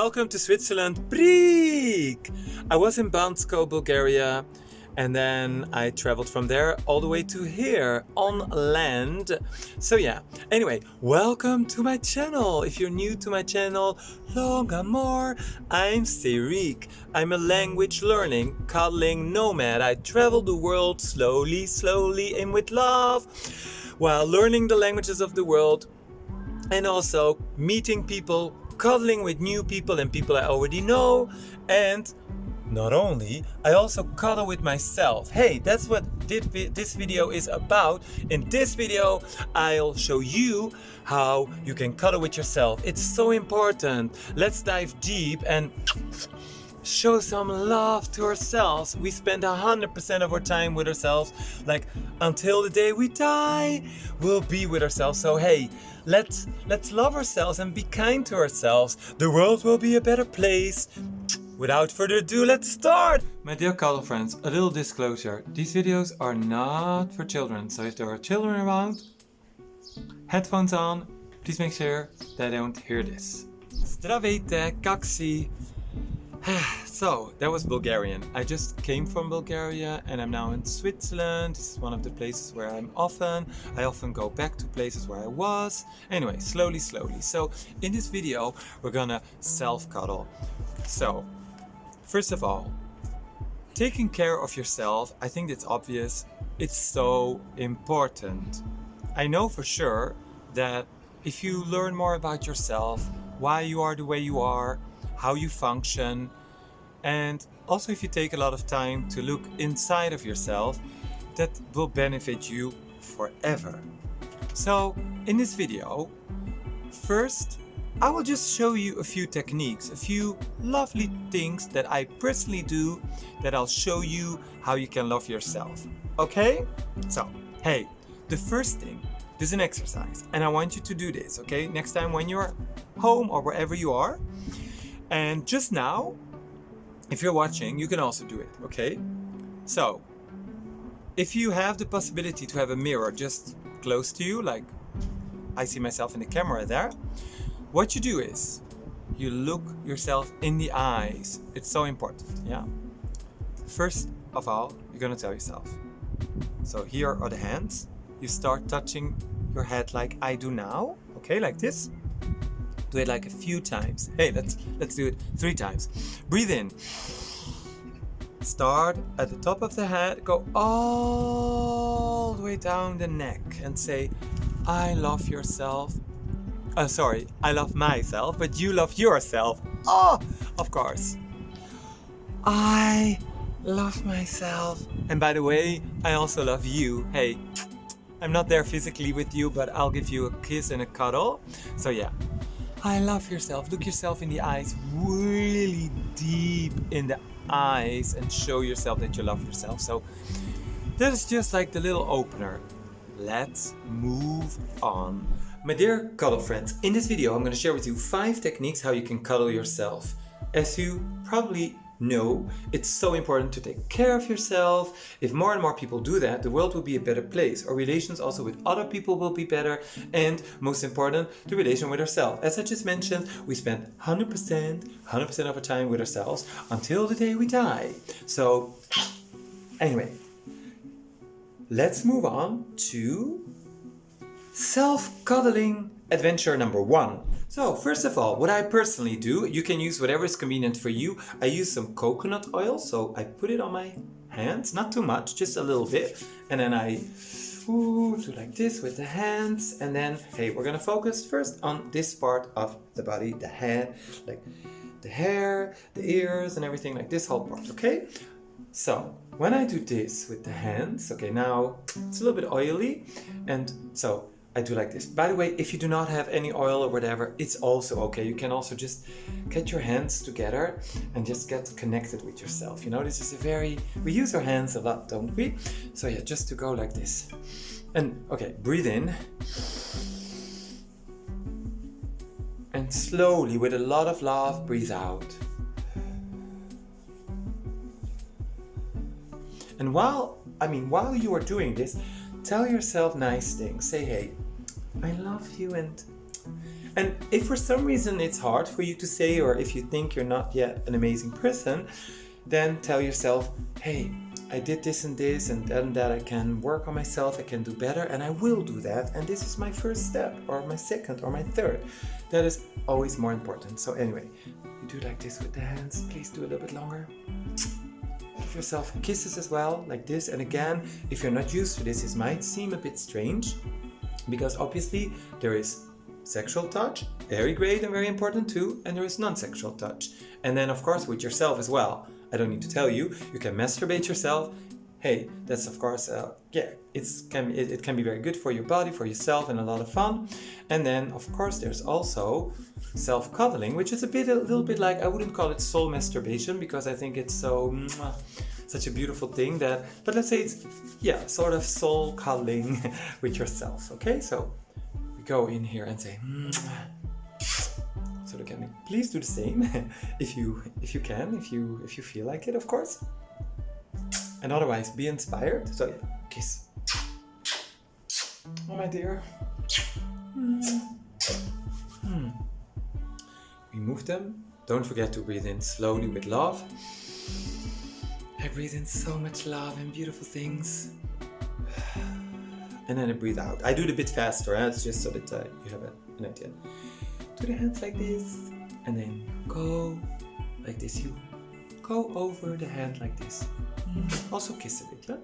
welcome to Switzerland, Brik! I was in Bansko, Bulgaria, and then I traveled from there all the way to here on land. So yeah, anyway, welcome to my channel. If you're new to my channel, long amour, I'm Serik. I'm a language learning, cuddling nomad. I travel the world slowly and with love, while learning the languages of the world and also meeting people, cuddling with new people and people I already know. And not only, I also cuddle with myself. Hey, that's what this video is about. In this video, I'll show you how you can cuddle with yourself. It's so important. Let's dive deep and show some love to ourselves. We spend 100% of our time with ourselves, like until the day we die, we'll be with ourselves. So hey, let's love ourselves and be kind to ourselves. The world will be a better place. Without further ado, let's start! My dear cuddle friends, a little disclosure. These videos are not for children, so if there are children around, headphones on, please make sure they don't hear this. Zdravejte, kaksi. So, that was Bulgarian. I just came from Bulgaria and I'm now in Switzerland. This is one of the places where I often go back to places where I was. Anyway, slowly. So, in this video, we're gonna self-cuddle. So, first of all, taking care of yourself, I think it's obvious. It's so important. I know for sure that if you learn more about yourself, why you are the way you are, how you function, and also if you take a lot of time to look inside of yourself, that will benefit you forever. So in this video, first I will just show you a few techniques, a few lovely things that I personally do that I'll show you how you can love yourself. Okay? So, hey, the first thing, this is an exercise and I want you to do this, okay? Next time when you're home or wherever you are. And just now, if you're watching, you can also do it, okay? So, if you have the possibility to have a mirror just close to you, like I see myself in the camera there, what you do is, you look yourself in the eyes. It's so important, yeah? First of all, you're gonna tell yourself. So here are the hands. You start touching your head like I do now, okay, like this. Do it like a few times. Hey, let's do it 3 times. Breathe in. Start at the top of the head, go all the way down the neck and say, I love yourself. I love myself, but you love yourself. Oh, of course. I love myself. And by the way, I also love you. Hey, I'm not there physically with you, but I'll give you a kiss and a cuddle. So yeah. I love yourself. Look yourself in the eyes, really deep in the eyes, and show yourself that you love yourself. So that is just like the little opener. Let's move on. My dear cuddle friends, in this video I'm going to share with you 5 techniques how you can cuddle yourself. As you probably know, it's so important to take care of yourself. If more and more people do that, the world will be a better place. Our relations also with other people will be better, and most important, the relation with ourselves. As I just mentioned, we spend 100% of our time with ourselves until the day we die. So anyway, let's move on to self-cuddling adventure number 1. So first of all, what I personally do, you can use whatever is convenient for you. I use some coconut oil, so I put it on my hands, not too much, just a little bit. And then I do like this with the hands. And then, hey, we're gonna focus first on this part of the body, the head, like the hair, the ears, and everything, like this whole part, okay? So when I do this with the hands, okay, now it's a little bit oily, and so I do like this. By the way, if you do not have any oil or whatever, it's also okay. You can also just get your hands together and just get connected with yourself. You know, this is we use our hands a lot, don't we? So yeah, just to go like this. And okay, breathe in. And slowly, with a lot of love, breathe out. And while you are doing this, tell yourself nice things. Say, hey, I love you, And if for some reason it's hard for you to say, or if you think you're not yet an amazing person, then tell yourself, hey, I did this and this and that, I can work on myself, I can do better, and I will do that, and this is my first step, or my second, or my third. That is always more important. So anyway, you do like this with the hands. Please do a little bit longer. Give yourself kisses as well, like this. And again, if you're not used to this, it might seem a bit strange, because obviously there is sexual touch, very great and very important too, and there is non-sexual touch. And then of course with yourself as well. I don't need to tell you, you can masturbate yourself. Hey, that's of course, it can be very good for your body, for yourself, and a lot of fun. And then of course there's also self-cuddling, which is a little bit like, I wouldn't call it soul masturbation, because I think it's such a beautiful thing that, but let's say it's, sort of soul cuddling with yourself, okay? So we go in here and say, so look at me. Please do the same if you can, if you feel like it, of course. And otherwise, be inspired. So yeah, kiss. Oh my dear. Remove them. Don't forget to breathe in slowly with love. I breathe in so much love and beautiful things. And then I breathe out. I do it a bit faster, it's just so that you have an idea. Do the hands like this, and then go like this. You go over the hand like this. Also kiss a bit, huh?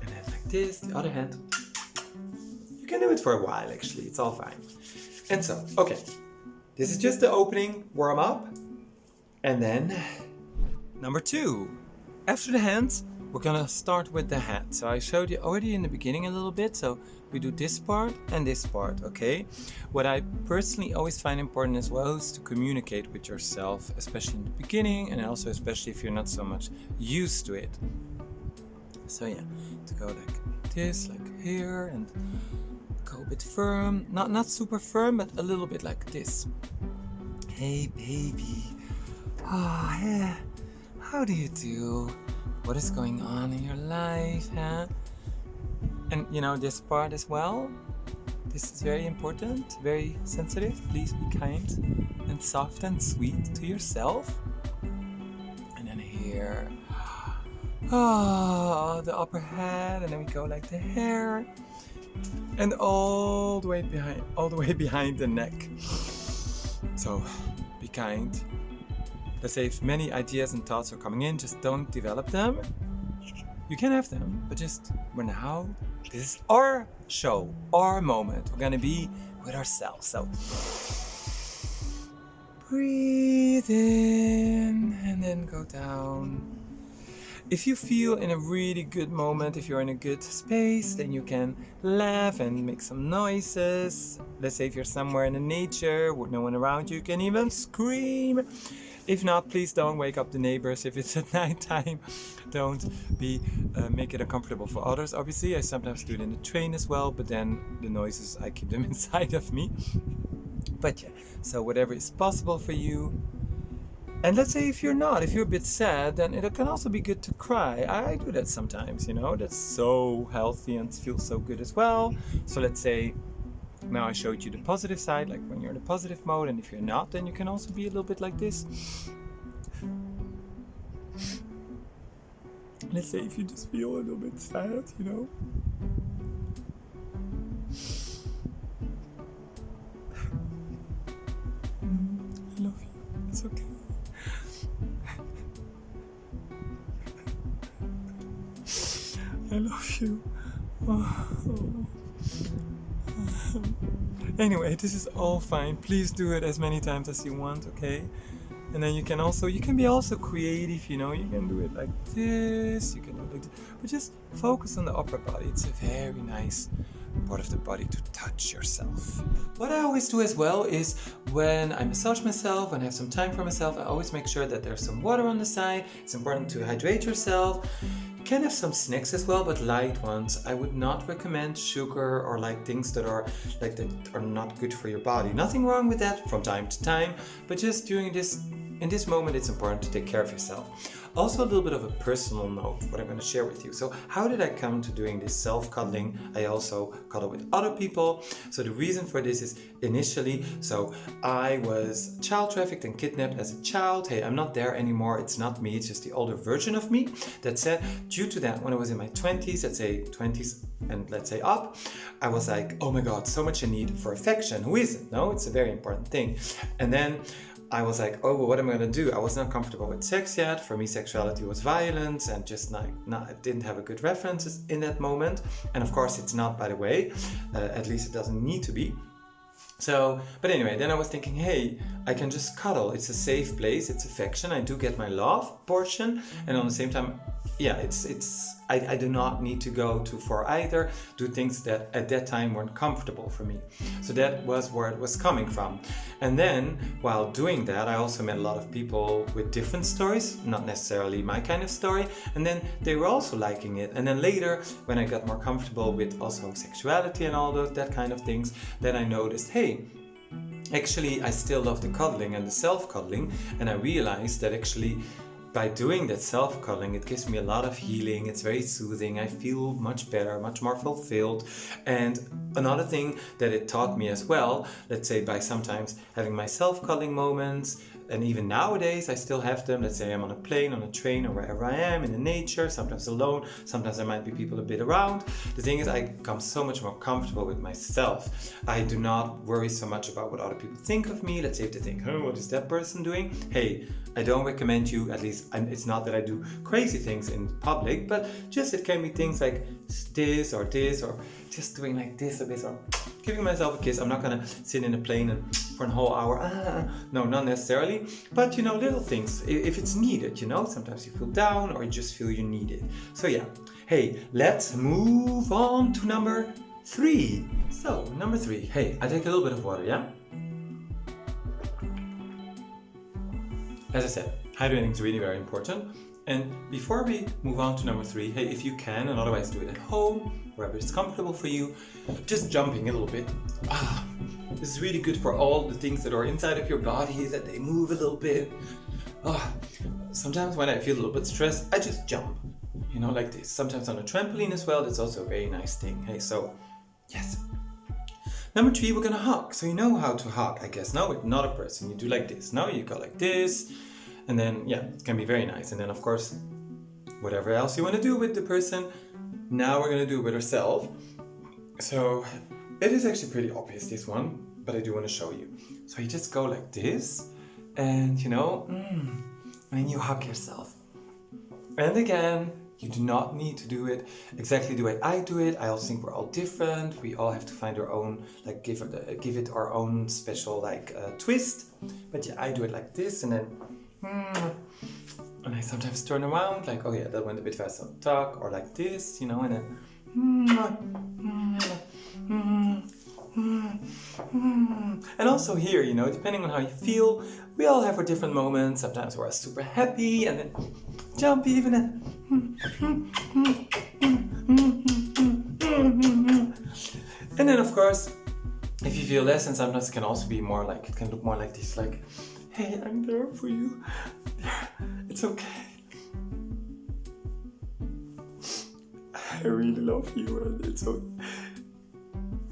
And then like this, the other hand. You can do it for a while actually, it's all fine. And so, okay, this is just the opening, warm up. And then, number 2, after the hands, we're gonna start with the hat. So I showed you already in the beginning a little bit. So we do this part and this part, okay? What I personally always find important as well is to communicate with yourself, especially in the beginning, and also especially if you're not so much used to it. So yeah, to go like this, like here, and go a bit firm. Not super firm, but a little bit like this. Hey baby, yeah, how do you do? What is going on in your life, huh? And you know, this part as well, this is very important, very sensitive. Please be kind and soft and sweet to yourself. And then here, the upper head, and then we go like the hair, and all the way behind the neck. So be kind. Let's say if many ideas and thoughts are coming in, just don't develop them. You can have them, but just for now, this is our show, our moment. We're gonna be with ourselves. So breathe in and then go down. If you feel in a really good moment, if you're in a good space, then you can laugh and make some noises. Let's say if you're somewhere in the nature with no one around you can even scream. If not, please don't wake up the neighbors. If it's at nighttime, don't make it uncomfortable for others. Obviously, I sometimes do it in the train as well, but then the noises, I keep them inside of me. But yeah, so whatever is possible for you. And let's say if you're a bit sad, then it can also be good to cry. I do that sometimes, you know, that's so healthy and feels so good as well. So let's say, now I showed you the positive side, like when you're in a positive mode, and if you're not, then you can also be a little bit like this. Let's say if you just feel a little bit sad, you know. I love you, it's okay. I love you. Oh. Anyway, this is all fine. Please do it as many times as you want, okay? And then you can be also creative, you know, you can do it like this, you can do it like this, but just focus on the upper body. It's a very nice part of the body to touch yourself. What I always do as well is when I massage myself, when I have some time for myself, I always make sure that there's some water on the side. It's important to hydrate yourself. You can have some snacks as well, but light ones. I would not recommend sugar or like things that are not good for your body. Nothing wrong with that from time to time, but just during this in this moment it's important to take care of yourself. Also a little bit of a personal note, what I'm going to share with you. So how did I come to doing this self-cuddling? I also cuddle with other people. So the reason for this is initially, so I was child trafficked and kidnapped as a child. Hey, I'm not there anymore. It's not me. It's just the older version of me. That said, due to that, when I was in my 20s, let's say 20s and let's say up, I was like, oh my God, so much a need for affection. Who isn't? No, it's a very important thing. And then I was like, oh, well, what am I going to do? I was not comfortable with sex yet. For me, sexuality was violence and just I didn't have a good references in that moment. And of course, it's not, by the way, at least it doesn't need to be. So, but anyway, then I was thinking, hey, I can just cuddle. It's a safe place. It's affection. I do get my love portion. And on the same time, yeah, I do not need to go too far either, do things that at that time weren't comfortable for me. So that was where it was coming from. And then while doing that, I also met a lot of people with different stories, not necessarily my kind of story. And then they were also liking it. And then later, when I got more comfortable with also sexuality and all that kind of things, then I noticed, hey, actually, I still love the cuddling and the self-cuddling. And I realized that actually, by doing that self-cuddling, it gives me a lot of healing. It's very soothing. I feel much better, much more fulfilled. And another thing that it taught me as well, let's say by sometimes having my self-cuddling moments, and even nowadays I still have them. Let's say I'm on a plane, on a train, or wherever I am in the nature, sometimes alone, sometimes there might be people a bit around. The thing is, I become so much more comfortable with myself. I do not worry so much about what other people think of me. Let's say if they think, oh, what is that person doing? Hey, I don't recommend you, at least it's not that I do crazy things in public, but just it can be things like this, or just doing like this or this, or giving myself a kiss. I'm not gonna sit in a plane and for a whole hour, no, not necessarily, but little things, if it's needed, sometimes you feel down or you just feel you need it. So yeah, hey, let's move on to number 3. So, number 3, hey, I take a little bit of water, yeah? As I said, hydrating is really very important. And before we move on to number 3, hey, if you can, and otherwise do it at home, wherever it's comfortable for you, just jumping a little bit. This is really good for all the things that are inside of your body, that they move a little bit. Sometimes when I feel a little bit stressed, I just jump, like this. Sometimes on a trampoline as well, that's also a very nice thing. Hey, so, yes. Number 3, we're gonna hug. So you know how to hug, I guess. Now with another person, you do like this. Now you go like this. And then, yeah, it can be very nice. And then, of course, whatever else you want to do with the person, now we're going to do it with ourselves. So it is actually pretty obvious, this one, but I do want to show you. So you just go like this, and, and you hug yourself. And again, you do not need to do it exactly the way I do it. I also think we're all different. We all have to find our own, give it our own special, twist. But yeah, I do it like this, and then... And I sometimes turn around, like, oh yeah, that went a bit faster, talk, or like this, and then and also here, depending on how you feel, we all have our different moments. Sometimes we're super happy and then jump even, and then of course, if you feel less, and sometimes it can also be more like, it can look more like this, like, hey, I'm there for you. It's okay. I really love you, and it's okay.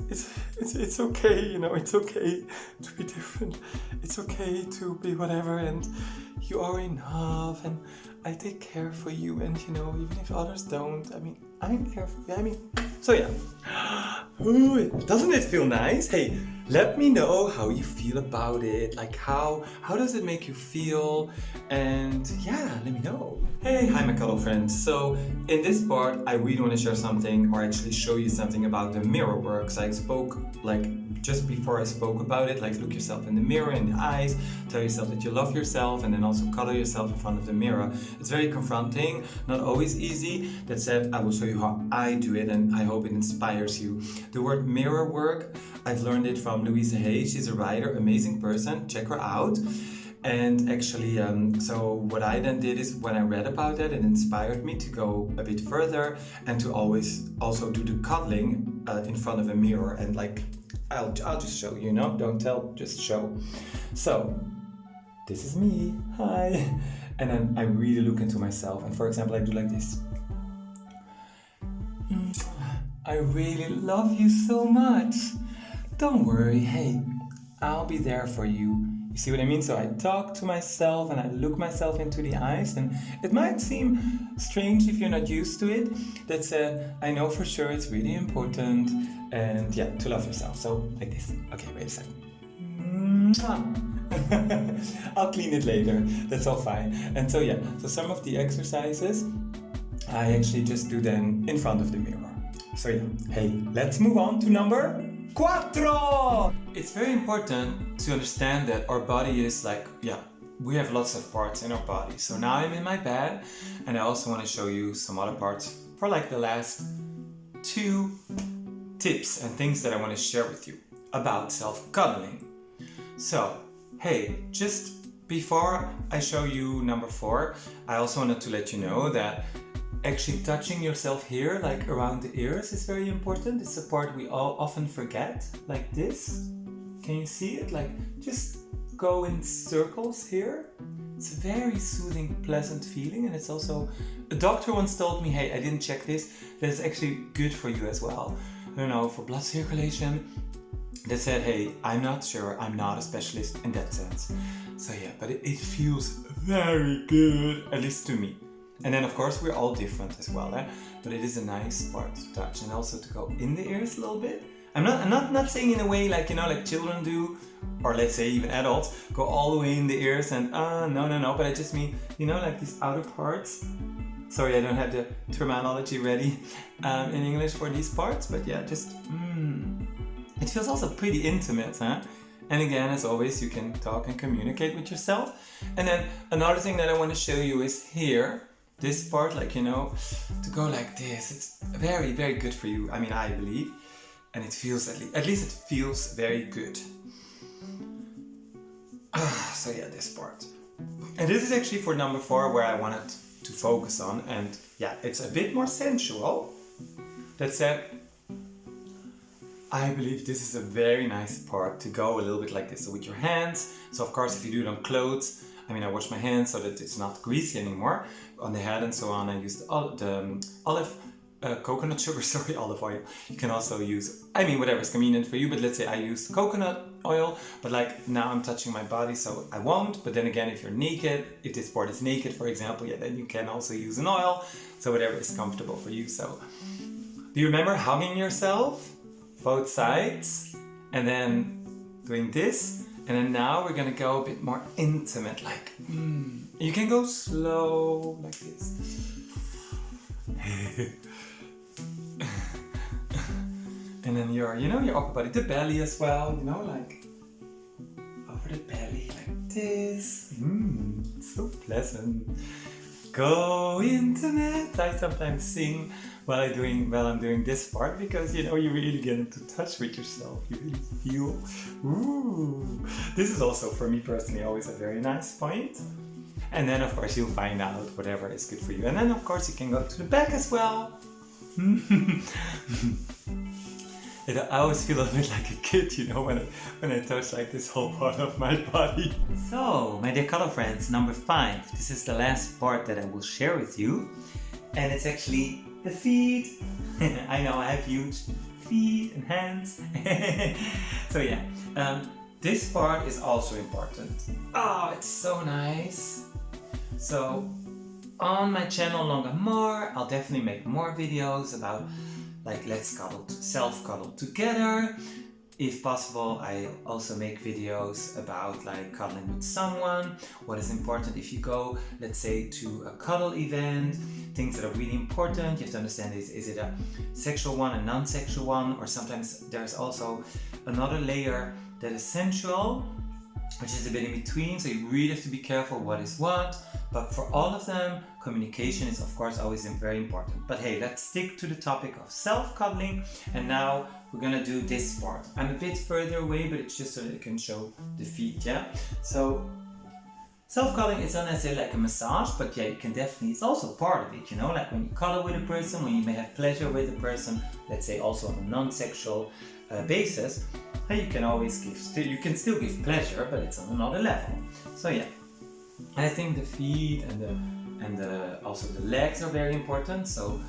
It's okay, it's okay to be different. It's okay to be whatever, and you are enough, and I take care for you, and even if others don't, I'm there for you. So yeah. Ooh, doesn't it feel nice? Hey, let me know how you feel about it. Like how does it make you feel? And yeah, let me know. Hey, hi my cuddle friends. So in this part, I really want to share something, or actually show you something about the mirror work. So I spoke, just before I spoke about it, look yourself in the mirror, in the eyes, tell yourself that you love yourself, and then also cuddle yourself in front of the mirror. It's very confronting, not always easy. That said, I will show you how I do it, and I hope it inspires you. The word mirror work, I've learned it from Louise Hay. She's a writer, amazing person. Check her out. And actually, so what I then did is, when I read about it, it inspired me to go a bit further and to always also do the cuddling in front of a mirror. And I'll just show you, don't tell, just show. So this is me, hi. And then I really look into myself. And for example, I do like this. I really love you so much. Don't worry, hey, I'll be there for you. You see what I mean? So I talk to myself and I look myself into the eyes, and it might seem strange if you're not used to it. That said, I know for sure it's really important, and yeah, to love yourself. So like this. Okay, wait a second. I'll clean it later. That's all fine. And so yeah, so some of the exercises I actually just do them in front of the mirror. So yeah, hey, let's move on to number 4. It's very important to understand that our body is like, yeah, we have lots of parts in our body. So now I'm in my bed, and I also want to show you some other parts for like the last 2 tips and things that I want to share with you about self-cuddling. So, hey, just before I show you number 4, I also wanted to let you know that actually touching yourself here, like around the ears, is very important. It's a part we all often forget, like this. Can you see it? Like, just go in circles here. It's a very soothing, pleasant feeling, and it's also, a doctor once told me, hey, I didn't check this, that it's actually good for you as well. I don't know, for blood circulation. They said, hey, I'm not sure, I'm not a specialist in that sense. So yeah, but it feels very good, at least to me. And then of course we're all different as well, but it is a nice part to touch, and also to go in the ears a little bit. I'm not saying in a way like, you know, like children do, or let's say even adults, go all the way in the ears and no, but I just mean, you know, like these outer parts. Sorry, I don't have the terminology ready in English for these parts, but yeah, just it feels also pretty intimate, huh? And again, as always, you can talk and communicate with yourself. And then another thing that I want to show you is here, this part, like, you know, to go like this. It's very, very good for you. I mean, I believe. And it feels, at least it feels very good. So yeah, this part. And this is actually for number 4 where I wanted to focus on. And yeah, it's a bit more sensual. That said, I believe this is a very nice part to go a little bit like this. So with your hands. So of course, if you do it on clothes, I mean, I wash my hands so that it's not greasy anymore. On the head and so on, I use the coconut sugar, olive oil. You can also use, I mean, whatever is convenient for you, but let's say I use coconut oil, but like now I'm touching my body, so I won't. But then again, if you're naked, if this part is naked, for example, yeah, then you can also use an oil. So whatever is comfortable for you. So do you remember hugging yourself? Both sides, and then doing this. And then now we're gonna go a bit more intimate, like, You can go slow, like this. And then your upper body, the belly as well, you know, like, over the belly, like this. It's so pleasant. Go intimate. I sometimes sing while I'm doing this part, because you know you really get into touch with yourself. You really feel. Ooh. This is also for me personally always a very nice point. And then of course you'll find out whatever is good for you. And then of course you can go to the back as well. I always feel a bit like a kid, you know, when I touch like this whole part of my body. So, my dear cuddle friends, number 5. This is the last part that I will share with you. And it's actually the feet. I know I have huge feet and hands. So yeah, this part is also important. Oh, it's so nice. So, on my channel Longer More, I'll definitely make more videos about like let's self-cuddle together. If possible, I also make videos about like cuddling with someone. What is important if you go, let's say, to a cuddle event, things that are really important. You have to understand is it a sexual one, a non-sexual one, or sometimes there's also another layer that is sensual, which is a bit in between. So you really have to be careful what is what. But for all of them, communication is of course always very important. But hey, let's stick to the topic of self-cuddling. And now we're gonna do this part. I'm a bit further away, but it's just so that I can show the feet, yeah? So self-cuddling is not necessarily like a massage, but yeah, you can definitely, it's also part of it, you know, like when you cuddle with a person, when you may have pleasure with a person, let's say also on a non-sexual basis, you can always you can still give pleasure, but it's on another level. So yeah, I think the feet and also the legs are very important. So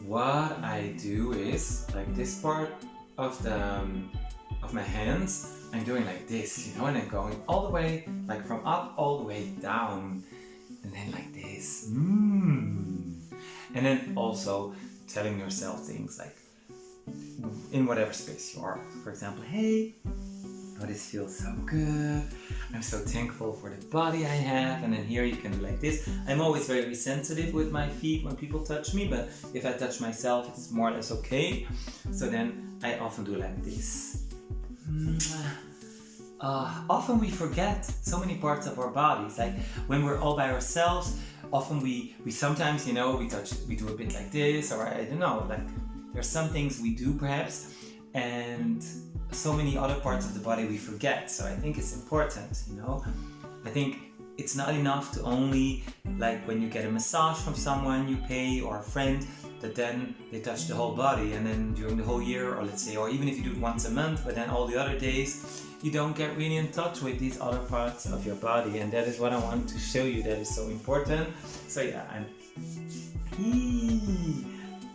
what I do is, like this part of my hands, I'm doing like this, you know, and I'm going all the way, like from up all the way down, and then like this. And then also telling yourself things like, in whatever space you are. For example, hey, oh, this feels so good. I'm so thankful for the body I have. And then here you can do like this. I'm always very sensitive with my feet when people touch me, but if I touch myself, it's more or less okay. So then I often do like this. Often we forget so many parts of our bodies. Like when we're all by ourselves, often we sometimes, you know, we do a bit like this, or I don't know, like there's some things we do perhaps, and so many other parts of the body we forget. So I think it's important, you know. I think it's not enough to only, like when you get a massage from someone you pay or a friend, that then they touch the whole body, and then during the whole year, or let's say, or even if you do it once a month, but then all the other days you don't get really in touch with these other parts of your body. And that is what I want to show you, that is so important. So yeah,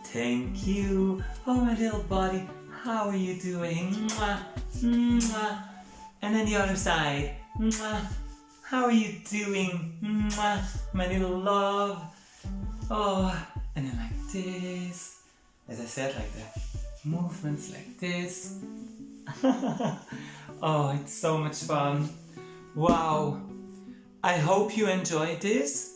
thank you. Oh, my little body, how are you doing? Mwah, mwah. And then the other side. Mwah. How are you doing? Mwah, my little love. Oh, and then like this. As I said, like the movements like this. Oh, it's so much fun. Wow. I hope you enjoyed this.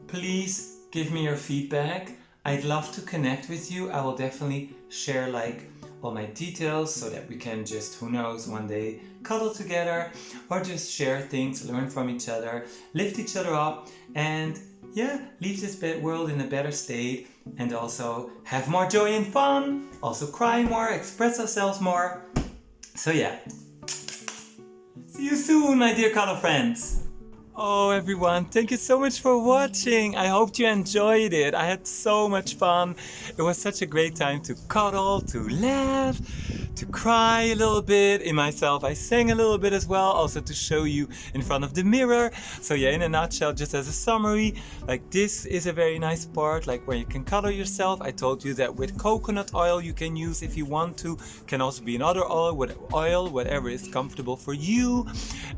Please give me your feedback. I'd love to connect with you. I will definitely share like all my details so that we can just, who knows, one day cuddle together, or just share things, learn from each other, lift each other up, and yeah, leave this world in a better state, and also have more joy and fun, also cry more, express ourselves more. So yeah, see you soon, my dear cuddle friends. Oh everyone, thank you so much for watching. I hope you enjoyed it. I had so much fun. It was such a great time to cuddle, to laugh, to cry a little bit in myself. I sang a little bit as well, also to show you in front of the mirror. So yeah, in a nutshell, just as a summary, like this is a very nice part, like where you can cuddle yourself. I told you that with coconut oil you can use if you want to. Can also be another oil, whatever is comfortable for you.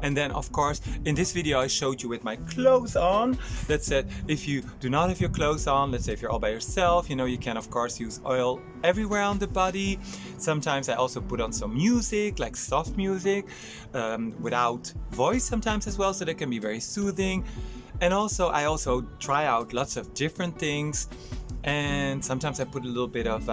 And then of course, in this video I showed you with my clothes on. That said, if you do not have your clothes on, let's say if you're all by yourself, you know, you can of course use oil everywhere on the body. Sometimes I also put on some music, like soft music, without voice sometimes as well, so that can be very soothing. And also I also try out lots of different things, and sometimes I put a little bit of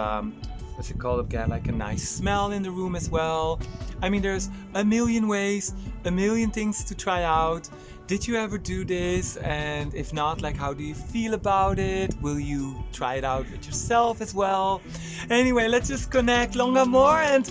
what's it called again, like a nice smell in the room as well. I mean, there's a million ways, a million things to try out. Did you ever do this? And if not, like, how do you feel about it? Will you try it out with yourself as well? Anyway, let's just connect long and more, and